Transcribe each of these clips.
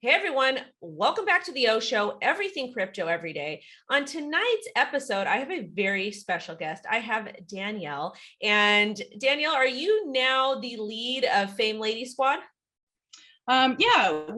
Hey everyone, welcome back to the O Show, everything crypto every day. On tonight's episode, I have a very special guest. I have Danielle. And Danielle, are you now the lead of Fame Lady Squad? Yeah,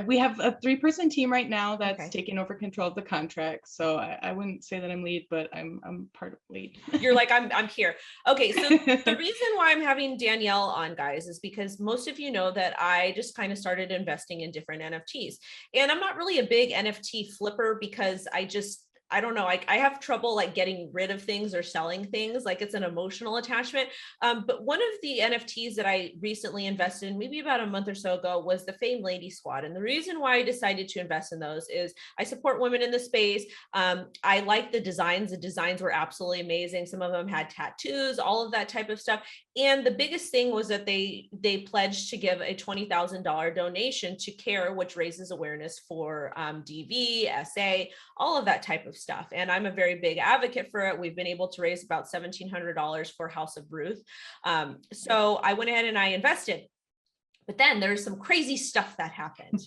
we have a 3-person team right now that's Okay. taking over control of the contract. So I wouldn't say that I'm lead, but I'm part of lead. You're like, I'm here. Okay, so the reason why I'm having Danielle on, guys, is because most of you know that I just kind of started investing in different NFTs. And I'm not really a big NFT flipper because I don't know. I have trouble like getting rid of things or selling things. Like it's an emotional attachment. But one of the NFTs that I recently invested in, maybe about a month or so ago, was the Fame Lady Squad. And the reason why I decided to invest in those is I support women in the space. I like the designs. The designs were absolutely amazing. Some of them had tattoos, all of that type of stuff. And the biggest thing was that they pledged to give a $20,000 donation to CARE, which raises awareness for DV, SA, all of that type of stuff. And I'm a very big advocate for it. We've been able to raise about $1,700 for House of Ruth. So I went ahead and I invested. But then there's some crazy stuff that happened.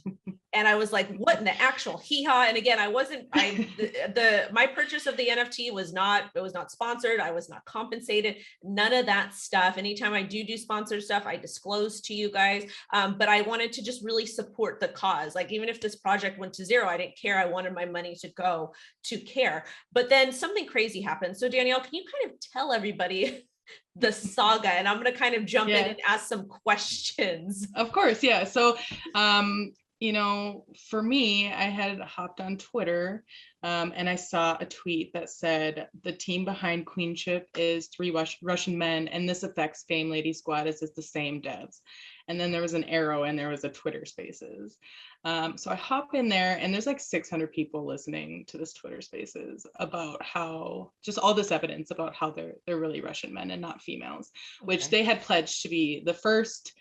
And I was like, what in the actual hee-haw? And again, my purchase of the NFT was not sponsored. I was not compensated, none of that stuff. Anytime I do sponsored stuff, I disclose to you guys. But I wanted to just really support the cause. Like, even if this project went to zero, I didn't care. I wanted my money to go to CARE. But then something crazy happened. So Danielle, can you kind of tell everybody the saga? And I'm going to kind of jump in and ask some questions. Of course, yeah. So, for me, I had hopped on Twitter and I saw a tweet that said the team behind Queenship is 3 Russian men, and this affects Fame Lady Squad as it's the same devs. And then there was an arrow and there was a Twitter Spaces. So I hop in there and there's like 600 people listening to this Twitter Spaces about how just all this evidence about how they're really Russian men and not females, which they had pledged to be the first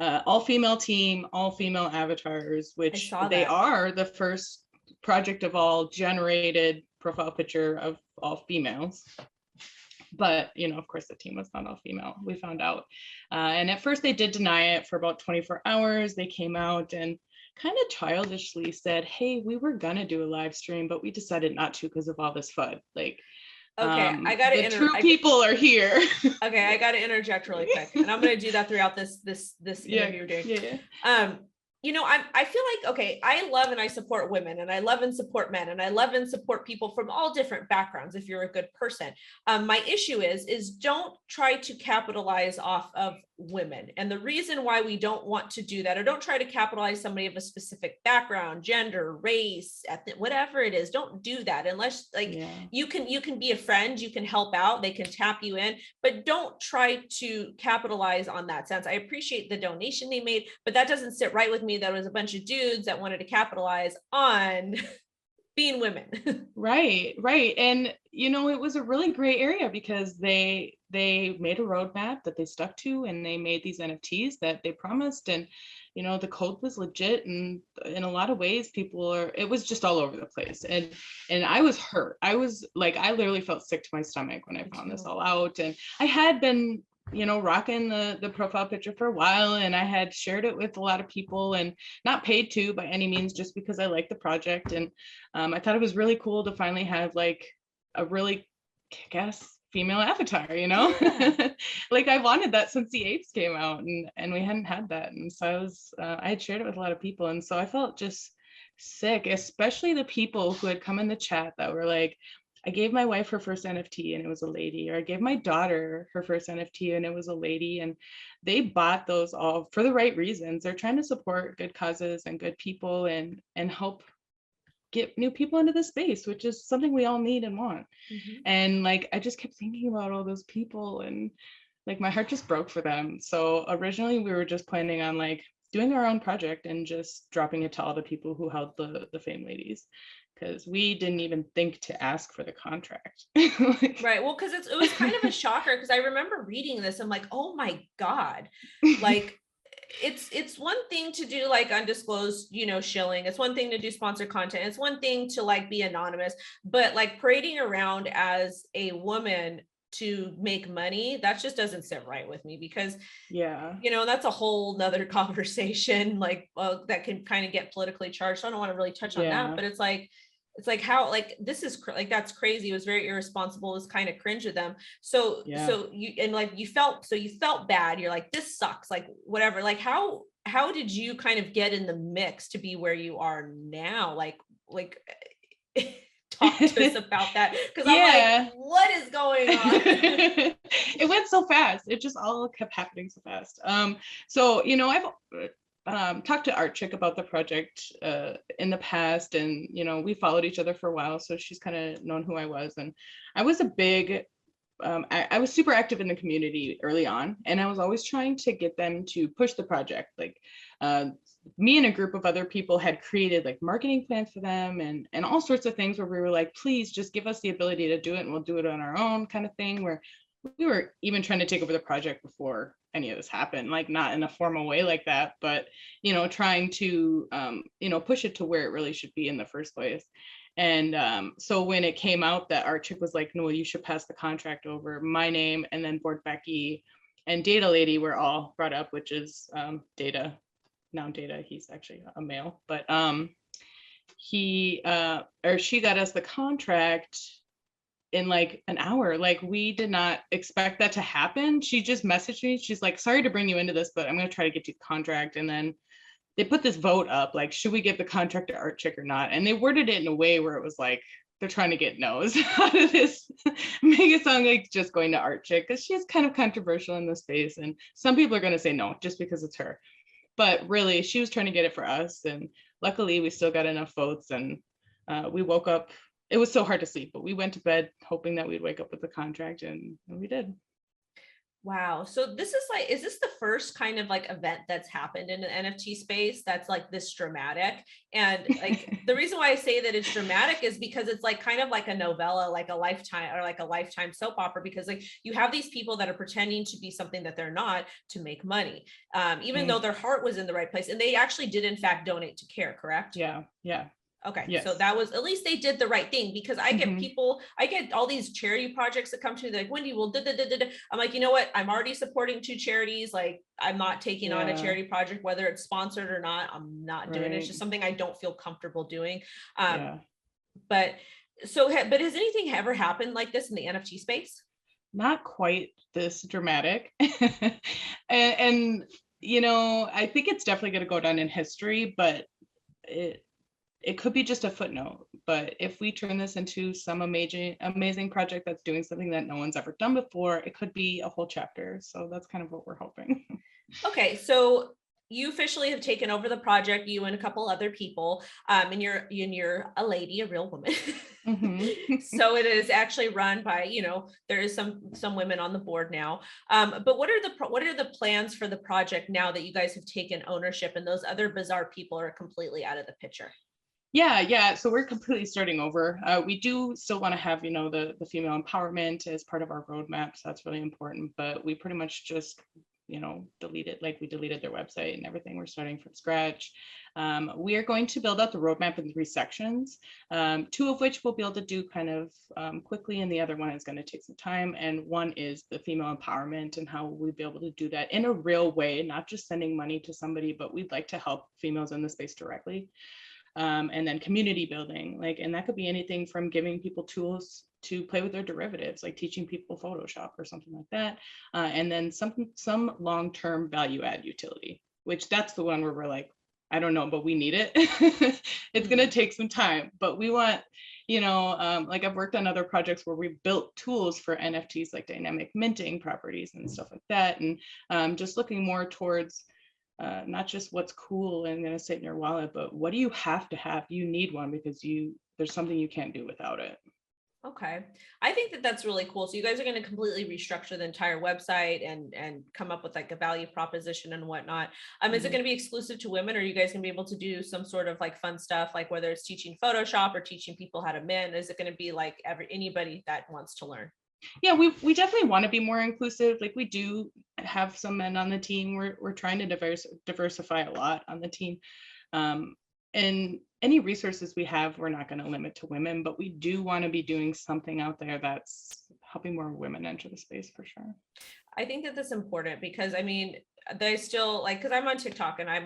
all-female team, all-female avatars, which they are the first project of all generated profile picture of all females. But, of course, the team was not all female, we found out. And at first they did deny it for about 24 hours. They came out and kind of childishly said, hey, we were going to do a live stream, but we decided not to because of all this FUD. Like, okay, I got to true people are here. Okay, I got to interject really quick, and I'm going to do that throughout this interview we're doing. Yeah. I feel like, okay, I love and I support women, and I love and support men, and I love and support people from all different backgrounds if you're a good person. My issue is don't try to capitalize off of women. And the reason why we don't want to do that, or don't try to capitalize somebody of a specific background, gender, race, ethnic, whatever it is, don't do that unless you can be a friend, you can help out, they can tap you in, but don't try to capitalize on that sense. I appreciate the donation they made, but that doesn't sit right with me. That was a bunch of dudes that wanted to capitalize on being women. Right. And, it was a really great area because they made a roadmap that they stuck to, and they made these NFTs that they promised. And, the code was legit. And in a lot of ways, it was just all over the place. And I was hurt. I was like, I literally felt sick to my stomach when I found this all out. And I had been rocking the profile picture for a while, and I had shared it with a lot of people, and not paid to by any means, just because I liked the project. And I thought it was really cool to finally have like a really kick-ass female avatar, like I wanted that since the apes came out, and we hadn't had that. And so I had shared it with a lot of people, and so I felt just sick, especially the people who had come in the chat that were like, I gave my wife her first NFT and it was a lady, or I gave my daughter her first NFT and it was a lady. And they bought those all for the right reasons. They're trying to support good causes and good people and help get new people into the space, which is something we all need and want. And like, I just kept thinking about all those people, and like my heart just broke for them. So originally we were just planning on like doing our own project and just dropping it to all the people who held the Fame Ladies, because we didn't even think to ask for the contract. Right. Well, because it was kind of a shocker, because I remember reading this. I'm like, oh my God, like it's one thing to do like undisclosed, shilling. It's one thing to do sponsored content. It's one thing to like be anonymous, but like parading around as a woman to make money, that just doesn't sit right with me, because Yeah. that's a whole nother conversation, like, that can kind of get politically charged. I don't want to really touch on that, Yeah. but it's like how, like, this is like, that's crazy. It was very irresponsible. It was kind of cringe of them. So Yeah. you felt bad. You're like, this sucks, like, whatever. Like, how did you kind of get in the mix to be where you are now? Like talk to us about that, because I'm like, Yeah. what is going on? It went so fast. It just all kept happening so fast. So I've talked to Art Chick about the project in the past, and we followed each other for a while, so she's kind of known who I was, and I was a big I was super active in the community early on, and I was always trying to get them to push the project. Like me and a group of other people had created like marketing plans for them, and all sorts of things where we were like, please just give us the ability to do it and we'll do it on our own, kind of thing, where we were even trying to take over the project before any of this happened, like not in a formal way like that, but trying to push it to where it really should be in the first place. And so when it came out that Art Chick was like, no, you should pass the contract over, my name and then Board Becky and Data Lady were all brought up, which is Data, now Data, he's actually a male, but she got us the contract in like an hour. Like, we did not expect that to happen. She just messaged me. She's like, sorry to bring you into this, but I'm going to try to get you the contract. And then they put this vote up, like, should we give the contract to Art Chick or not? And they worded it in a way where it was like, they're trying to get no's out of this, make it sound like just going to Art Chick, because she's kind of controversial in the space. And some people are going to say no, just because it's her. But really, she was trying to get it for us. And luckily, we still got enough votes. And we woke up. It was so hard to sleep, but we went to bed hoping that we'd wake up with the contract, and we did. Wow. So this is like, is this the first kind of like event that's happened in the NFT space that's like this dramatic? And like, the reason why I say that it's dramatic is because it's like kind of like a novella, like a Lifetime, or like a Lifetime soap opera, because like you have these people that are pretending to be something that they're not to make money, even though their heart was in the right place. And they actually did in fact donate to CARE, correct? Yeah. Okay, Yes. so that was, at least they did the right thing, because I get all these charity projects that come to me, like, Wendy, well, I'm like, you know what? I'm already supporting 2 charities. Like, I'm not taking on a charity project, whether it's sponsored or not. I'm not doing it. It's just something I don't feel comfortable doing. But but has anything ever happened like this in the NFT space? Not quite this dramatic. and I think it's definitely going to go down in history, but it could be just a footnote. But if we turn this into some amazing project that's doing something that no one's ever done before, it could be a whole chapter. So that's kind of what we're hoping. Okay, so you officially have taken over the project, you and a couple other people, and you're a lady, a real woman. So it is actually run by, there is some women on the board now. But what are the plans for the project now that you guys have taken ownership and those other bizarre people are completely out of the picture? Yeah. So we're completely starting over. We do still want to have, the female empowerment as part of our roadmap. So that's really important. But we pretty much just, deleted their website and everything. We're starting from scratch. We are going to build out the roadmap in 3 sections, 2 of which we'll be able to do kind of quickly, and the other one is going to take some time. And one is the female empowerment and how we'll be able to do that in a real way, not just sending money to somebody, but we'd like to help females in the space directly. And then community building, and that could be anything from giving people tools to play with their derivatives, like teaching people Photoshop or something like that. And then some long-term value add utility, which that's the one where we're like, I don't know, but we need it. It's going to take some time, but we want, I've worked on other projects where we built tools for NFTs, like dynamic minting properties and stuff like that. And just looking more towards not just what's cool and going to sit in your wallet, but what do you have to have? You need one because there's something you can't do without it. Okay. I think that that's really cool. So you guys are going to completely restructure the entire website and come up with like a value proposition and whatnot. Is it going to be exclusive to women, or are you guys going to be able to do some sort of like fun stuff, like whether it's teaching Photoshop or teaching people how to mint? Is it going to be like anybody that wants to learn? Yeah, we definitely want to be more inclusive. Like, we do have some men on the team. We're trying to diversify a lot on the team. And any resources we have, we're not going to limit to women, but we do want to be doing something out there that's helping more women enter the space for sure. I think that that's important because I mean, they still like, because I'm on TikTok and I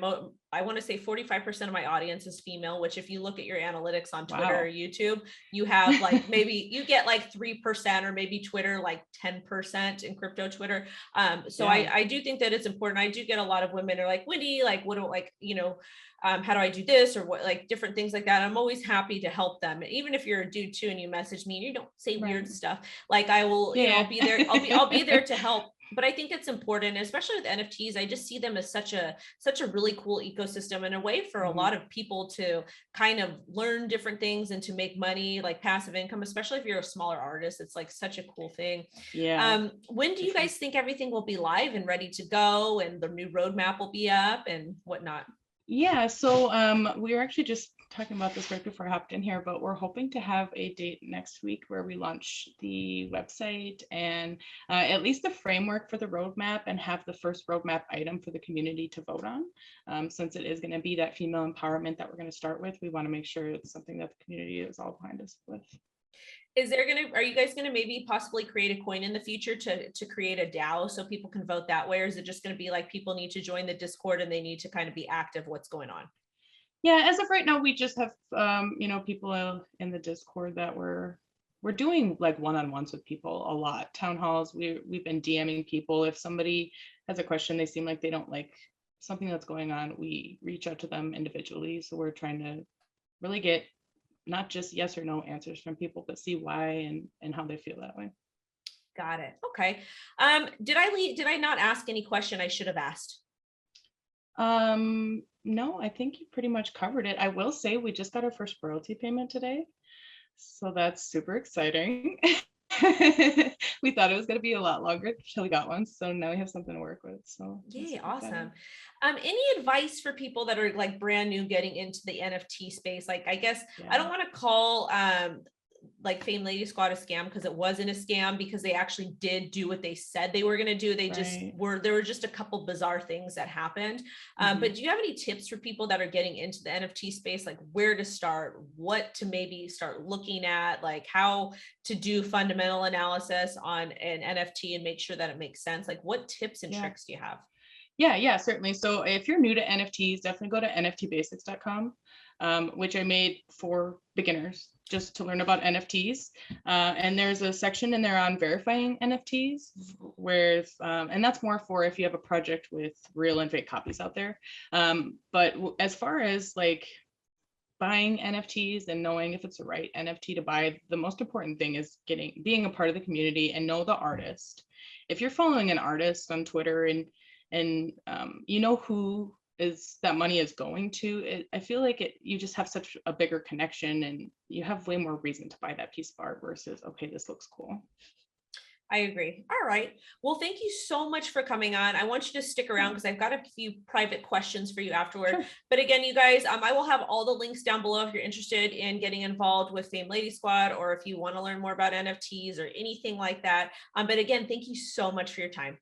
want to say 45% of my audience is female, which if you look at your analytics on Twitter Wow. or YouTube, you have like maybe you get like 3% or maybe Twitter like 10% in crypto Twitter. So Yeah. I do think that it's important. I do get a lot of women are like, Wendy, like what do like, how do I do this or what, like different things like that. I'm always happy to help them. Even if you're a dude too and you message me and you don't say Right. weird stuff, like I will, Yeah. I'll be there. I'll be there to help. But I think it's important, especially with NFTs. I just see them as such a really cool ecosystem and a way for a lot of people to kind of learn different things and to make money, like passive income, especially if you're a smaller artist. It's like such a cool thing. Yeah. When do you guys think everything will be live and ready to go and the new roadmap will be up and whatnot? Yeah, so we were actually just talking about this right before I hopped in here, but we're hoping to have a date next week where we launch the website and at least the framework for the roadmap and have the first roadmap item for the community to vote on. Since it is going to be that female empowerment that we're going to start with, we want to make sure it's something that the community is all behind us with. Are you guys gonna maybe possibly create a coin in the future to create a DAO so people can vote that way? Or is it just gonna be like people need to join the Discord and they need to kind of be active what's going on? Yeah, as of right now, we just have people in the Discord that we're doing like one-on-ones with people a lot. Town halls, we've been DMing people. If somebody has a question, they seem like they don't like something that's going on, we reach out to them individually. So we're trying to really get not just yes or no answers from people, but see why and how they feel that way. Got it. Okay. Did I not ask any question I should have asked? No, I think you pretty much covered it. I will say we just got our first royalty payment today, so that's super exciting. We thought it was going to be a lot longer until we got one, so now we have something to work with. So yay, awesome. Any advice for people that are like brand new getting into the NFT space? Like, I guess I don't want to call like Fame Lady Squad a scam because it wasn't a scam because they actually did do what they said they were going to do. They just there were just a couple bizarre things that happened. But do you have any tips for people that are getting into the NFT space, like where to start, what to maybe start looking at, like how to do fundamental analysis on an NFT and make sure that it makes sense? Like what tips and tricks do you have? Yeah, certainly. So if you're new to NFTs, definitely go to nftbasics.com, which I made for beginners just to learn about NFTs. And there's a section in there on verifying NFTs, where, and that's more for if you have a project with real and fake copies out there. But as far as like buying NFTs and knowing if it's the right NFT to buy, the most important thing is being a part of the community and know the artist. If you're following an artist on Twitter and you know who that money is going to, I feel like you just have such a bigger connection and you have way more reason to buy that piece of art versus, okay, this looks cool. I agree. All right. Well, thank you so much for coming on. I want you to stick around because I've got a few private questions for you afterward. Sure. But again, you guys, I will have all the links down below if you're interested in getting involved with Fame Lady Squad or if you want to learn more about NFTs or anything like that. But again, thank you so much for your time.